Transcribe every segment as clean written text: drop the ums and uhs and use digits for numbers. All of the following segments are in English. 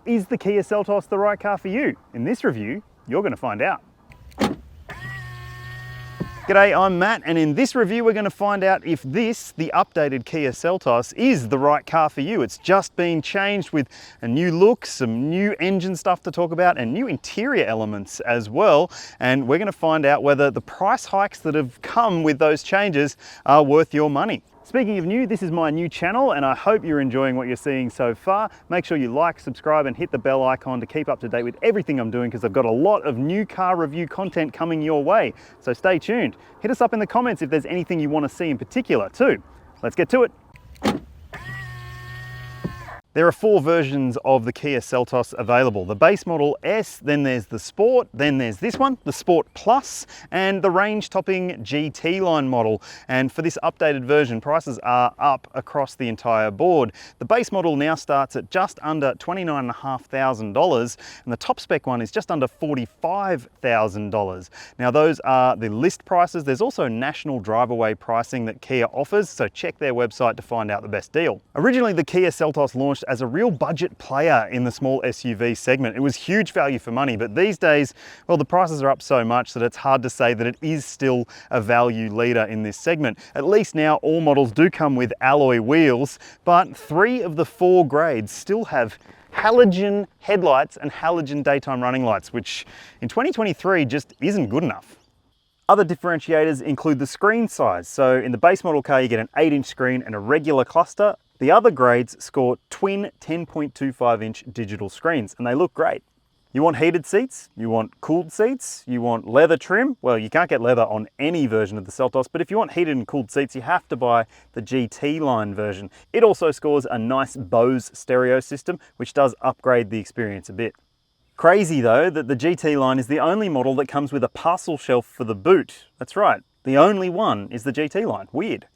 Is the Kia Seltos the right car for you? In this review, you're going to find out. G'day, I'm Matt, and in this review we're going to find out if this, the updated Kia Seltos, is the right car for you. It's just been changed with a new look, some new engine stuff to talk about, and new interior elements as well. And we're going to find out whether the price hikes that have come with those changes are worth your money. Speaking of new, this is my new channel and I hope you're enjoying what you're seeing so far. Make sure you like, subscribe and hit the bell icon to keep up to date with everything I'm doing, because I've got a lot of new car review content coming your way. So stay tuned. Hit us up in the comments if there's anything you want to see in particular too. Let's get to it. There are 4 versions of the Kia Seltos available. The base model S, then there's the Sport, then there's this one, the Sport Plus, and the range-topping GT line model. And for this updated version, prices are up across the entire board. The base model now starts at just under $29,500, and the top spec one is just under $45,000. Now those are the list prices. There's also national drive-away pricing that Kia offers, so check their website to find out the best deal. Originally, the Kia Seltos launched as a real budget player in the small SUV segment. It was huge value for money, but these days, well, the prices are up so much that it's hard to say that it is still a value leader in this segment. At least now all models do come with alloy wheels, but 3 of the 4 grades still have halogen headlights and halogen daytime running lights, which in 2023 just isn't good enough. Other differentiators include the screen size. So in the base model car, you get an 8-inch screen and a regular cluster. The other grades score twin 10.25-inch digital screens, and they look great. You want heated seats, you want cooled seats, you want leather trim. Well, you can't get leather on any version of the Seltos, but if you want heated and cooled seats, you have to buy the GT line version. It also scores a nice Bose stereo system, which does upgrade the experience a bit. Crazy though that the GT line is the only model that comes with a parcel shelf for the boot. That's right, the only one is the GT line. Weird.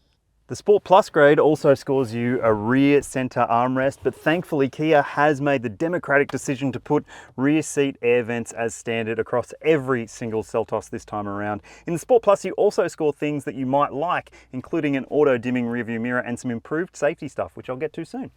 The Sport Plus grade also scores you a rear center armrest, but thankfully Kia has made the democratic decision to put rear seat air vents as standard across every single Seltos this time around. In the Sport Plus, you also score things that you might like, including an auto dimming rearview mirror and some improved safety stuff, which I'll get to soon.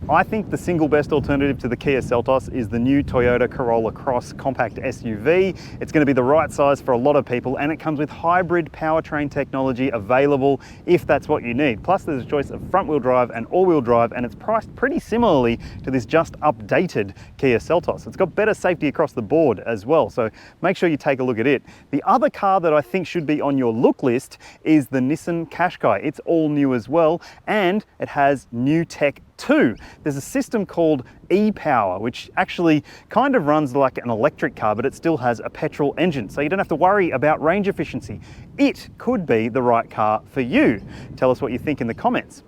I think the single best alternative to the Kia Seltos is the new Toyota Corolla Cross compact SUV. It's going to be the right size for a lot of people, and it comes with hybrid powertrain technology available if that's what you need. Plus there's a choice of front-wheel drive and all-wheel drive, and it's priced pretty similarly to this just updated Kia Seltos. It's got better safety across the board as well, so make sure you take a look at it. The other car that I think should be on your look list is the Nissan Qashqai. It's all new as well, and it has new tech too. There's a system called e-Power, which actually kind of runs like an electric car, but it still has a petrol engine, so you don't have to worry about range efficiency. It could be the right car for you. Tell us what you think in the comments.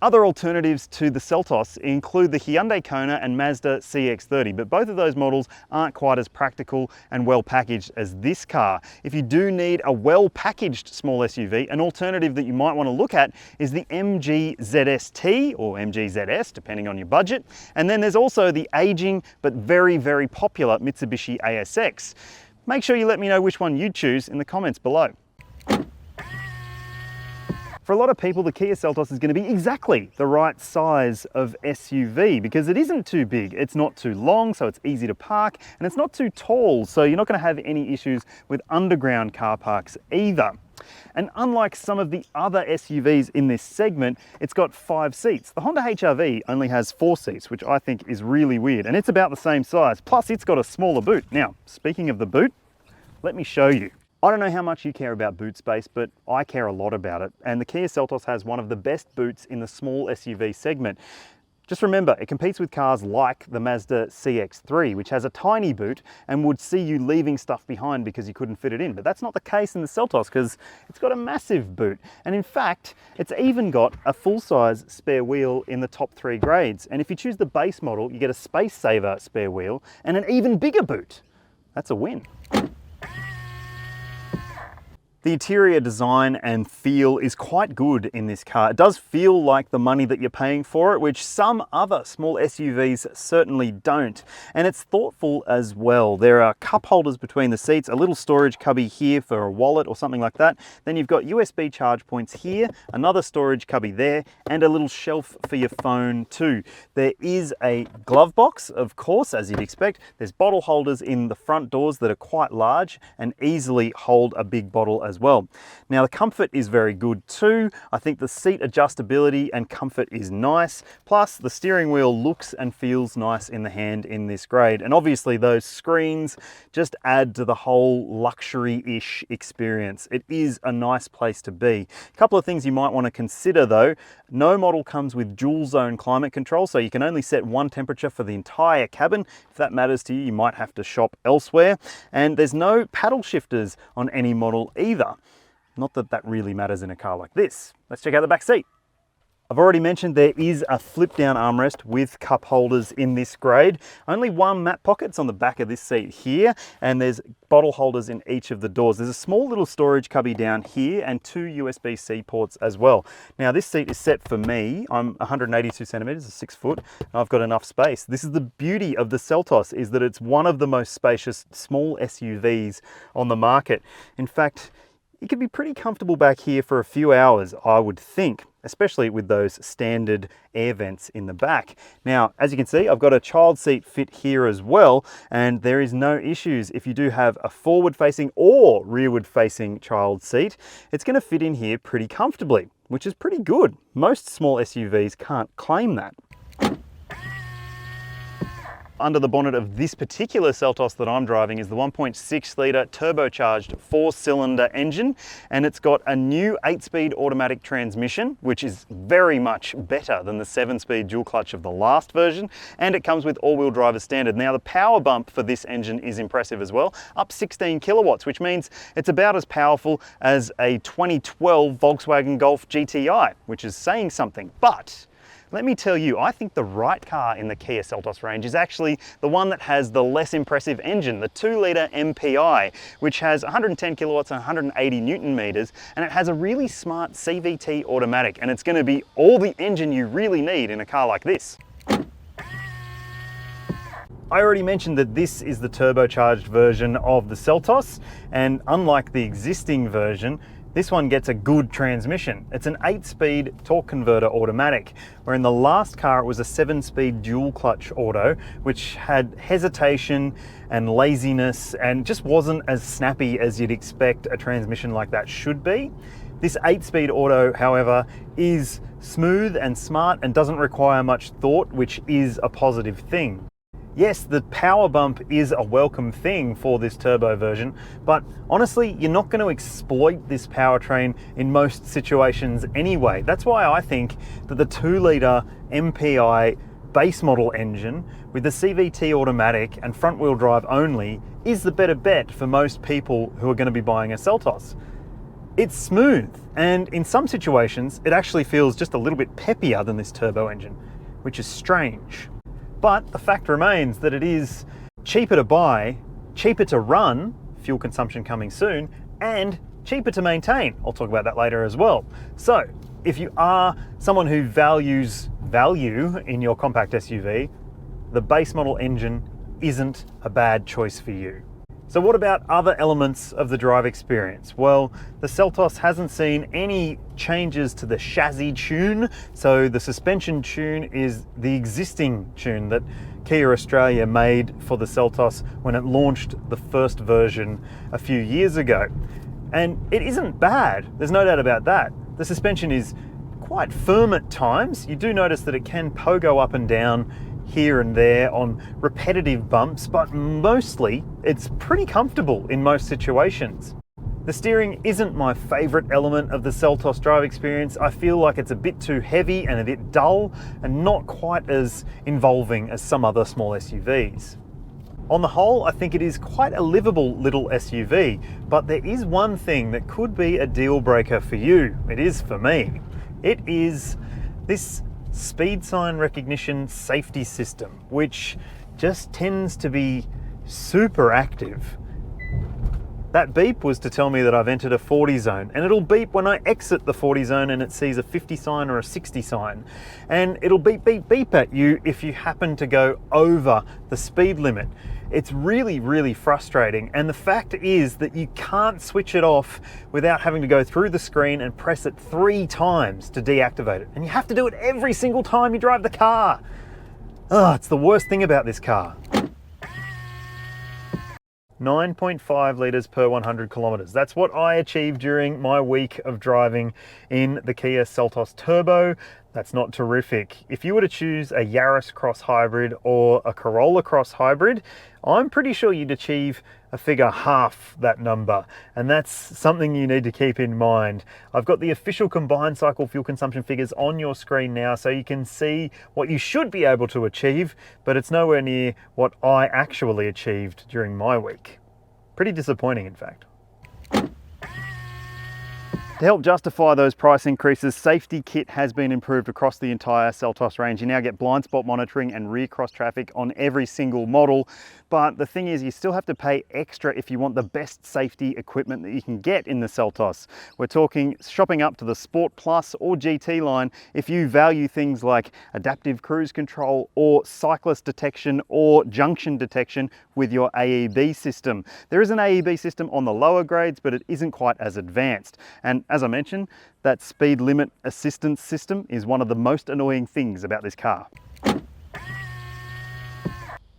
Other alternatives to the Seltos include the Hyundai Kona and Mazda CX-30, but both of those models aren't quite as practical and well packaged as this car. If you do need a well packaged small SUV, an alternative that you might want to look at is the MG ZST or MG ZS, depending on your budget. And then there's also the aging but very, very popular Mitsubishi ASX. Make sure you let me know which one you'd choose in the comments below. For a lot of people, the Kia Seltos is going to be exactly the right size of SUV because it isn't too big. It's not too long, so it's easy to park, and it's not too tall, so you're not going to have any issues with underground car parks either. And unlike some of the other SUVs in this segment, it's got 5 seats. The Honda HR-V only has 4 seats, which I think is really weird, and it's about the same size. Plus, it's got a smaller boot. Now, speaking of the boot, let me show you. I don't know how much you care about boot space, but I care a lot about it. And the Kia Seltos has one of the best boots in the small SUV segment. Just remember, it competes with cars like the Mazda CX-3, which has a tiny boot and would see you leaving stuff behind because you couldn't fit it in. But that's not the case in the Seltos because it's got a massive boot. And in fact, it's even got a full-size spare wheel in the top 3 grades. And if you choose the base model, you get a space saver spare wheel and an even bigger boot. That's a win. The interior design and feel is quite good in this car. It does feel like the money that you're paying for it, which some other small SUVs certainly don't. And it's thoughtful as well. There are cup holders between the seats, a little storage cubby here for a wallet or something like that. Then you've got USB charge points here, another storage cubby there, and a little shelf for your phone too. There is a glove box, of course, as you'd expect. There's bottle holders in the front doors that are quite large and easily hold a big bottle as well. Now the comfort is very good too. I think the seat adjustability and comfort is nice. Plus the steering wheel looks and feels nice in the hand in this grade. And obviously those screens just add to the whole luxury-ish experience. It is a nice place to be. A couple of things you might want to consider though. No model comes with dual zone climate control, so you can only set one temperature for the entire cabin. If that matters to you, you might have to shop elsewhere. And there's no paddle shifters on any model either. Not that that really matters in a car like this. Let's check out the back seat. I've already mentioned there is a flip down armrest with cup holders in this grade. Only one mat pocket's on the back of this seat here, and there's bottle holders in each of the doors. There's a small little storage cubby down here and two USB-C ports as well. Now this seat is set for me. I'm 182 centimeters, 6 foot, and I've got enough space. This is the beauty of the Seltos, is that it's one of the most spacious small SUVs on the market. In fact, you could be pretty comfortable back here for a few hours, I would think, especially with those standard air vents in the back. Now, as you can see, I've got a child seat fit here as well, and there is no issues if you do have a forward-facing or rearward-facing child seat. It's going to fit in here pretty comfortably, which is pretty good. Most small SUVs can't claim that. Under the bonnet of this particular Seltos that I'm driving is the 1.6 litre turbocharged 4-cylinder engine, and it's got a new 8-speed automatic transmission, which is very much better than the 7-speed dual clutch of the last version, and it comes with all-wheel drive as standard. Now the power bump for this engine is impressive as well, up 16 kilowatts, which means it's about as powerful as a 2012 Volkswagen Golf GTI, which is saying something. But let me tell you, I think the right car in the Kia Seltos range is actually the one that has the less impressive engine, the 2-litre MPI, which has 110 kilowatts and 180 Newton meters, and it has a really smart CVT automatic, and it's going to be all the engine you really need in a car like this. I already mentioned that this is the turbocharged version of the Seltos, and unlike the existing version, this one gets a good transmission. It's an 8-speed torque converter automatic, where in the last car it was a 7-speed dual clutch auto, which had hesitation and laziness and just wasn't as snappy as you'd expect a transmission like that should be. This 8-speed auto, however, is smooth and smart and doesn't require much thought, which is a positive thing. Yes, the power bump is a welcome thing for this turbo version, but honestly, you're not going to exploit this powertrain in most situations anyway. That's why I think that the 2-litre MPI base model engine with the CVT automatic and front wheel drive only is the better bet for most people who are going to be buying a Seltos. It's smooth, and in some situations, it actually feels just a little bit peppier than this turbo engine, which is strange. But the fact remains that it is cheaper to buy, cheaper to run, fuel consumption coming soon, and cheaper to maintain. I'll talk about that later as well. So if you are someone who values value in your compact SUV, the base model engine isn't a bad choice for you. So what about other elements of the drive experience? Well, the Seltos hasn't seen any changes to the chassis tune, so the suspension tune is the existing tune that Kia Australia made for the Seltos when it launched the first version a few years ago. And it isn't bad, there's no doubt about that. The suspension is quite firm at times. You do notice that it can pogo up and down here and there on repetitive bumps, but mostly it's pretty comfortable in most situations. The steering isn't my favorite element of the Seltos drive experience. I feel like it's a bit too heavy and a bit dull and not quite as involving as some other small SUVs. On the whole, I think it is quite a livable little SUV, but there is one thing that could be a deal breaker for you. It is for me. It is this speed sign recognition safety system, which just tends to be super active. That beep was to tell me that I've entered a 40 zone, and it'll beep when I exit the 40 zone and it sees a 50 sign or a 60 sign. And it'll beep, beep, beep at you if you happen to go over the speed limit. It's really, really frustrating. And the fact is that you can't switch it off without having to go through the screen and press it 3 times to deactivate it. And you have to do it every single time you drive the car. Oh, it's the worst thing about this car. 9.5 litres per 100 kilometres. That's what I achieved during my week of driving in the Kia Seltos Turbo. That's not terrific. If you were to choose a Yaris Cross Hybrid or a Corolla Cross Hybrid, I'm pretty sure you'd achieve a figure half that number, and that's something you need to keep in mind. I've got the official combined cycle fuel consumption figures on your screen now, so you can see what you should be able to achieve, but it's nowhere near what I actually achieved during my week. Pretty disappointing, in fact. To help justify those price increases, safety kit has been improved across the entire Seltos range. You now get blind spot monitoring and rear cross traffic on every single model. But the thing is, you still have to pay extra if you want the best safety equipment that you can get in the Seltos. We're talking shopping up to the Sport Plus or GT line if you value things like adaptive cruise control or cyclist detection or junction detection with your AEB system. There is an AEB system on the lower grades, but it isn't quite as advanced. And as I mentioned, that speed limit assistance system is one of the most annoying things about this car.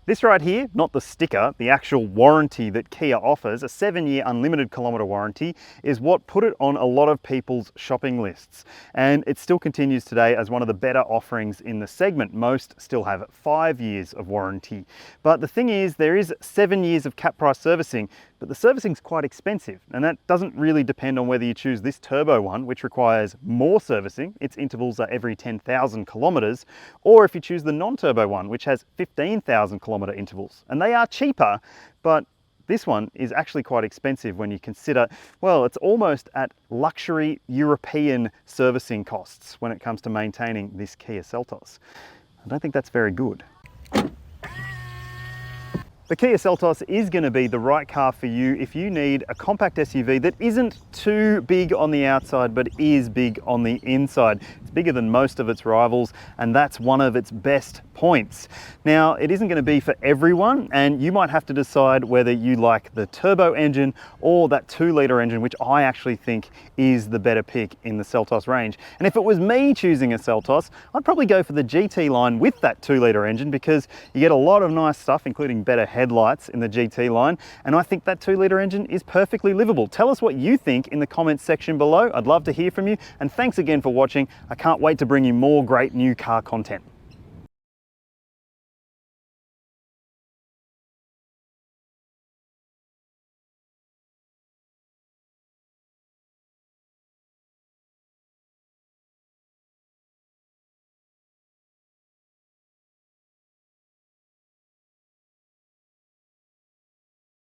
This right here, not the sticker, the actual warranty that Kia offers, a 7-year unlimited kilometre warranty, is what put it on a lot of people's shopping lists. And it still continues today as one of the better offerings in the segment. Most still have 5 years of warranty. But the thing is, there is 7 years of cap price servicing, but the servicing's quite expensive. And that doesn't really depend on whether you choose this turbo one, which requires more servicing, its intervals are every 10,000 kilometres, or if you choose the non-turbo one, which has 15,000 kilometre intervals. And they are cheaper, but this one is actually quite expensive when you consider, well, it's almost at luxury European servicing costs when it comes to maintaining this Kia Seltos. I don't think that's very good. The Kia Seltos is going to be the right car for you if you need a compact SUV that isn't too big on the outside but is big on the inside. It's bigger than most of its rivals, and that's one of its best points. Now, it isn't going to be for everyone, and you might have to decide whether you like the turbo engine or that 2-litre engine, which I actually think is the better pick in the Seltos range. And if it was me choosing a Seltos, I'd probably go for the GT line with that 2-litre engine, because you get a lot of nice stuff, including better headlights in the GT line, and I think that 2-litre engine is perfectly livable. Tell us what you think in the comments section below. I'd love to hear from you, and thanks again for watching. I can't wait to bring you more great new car content.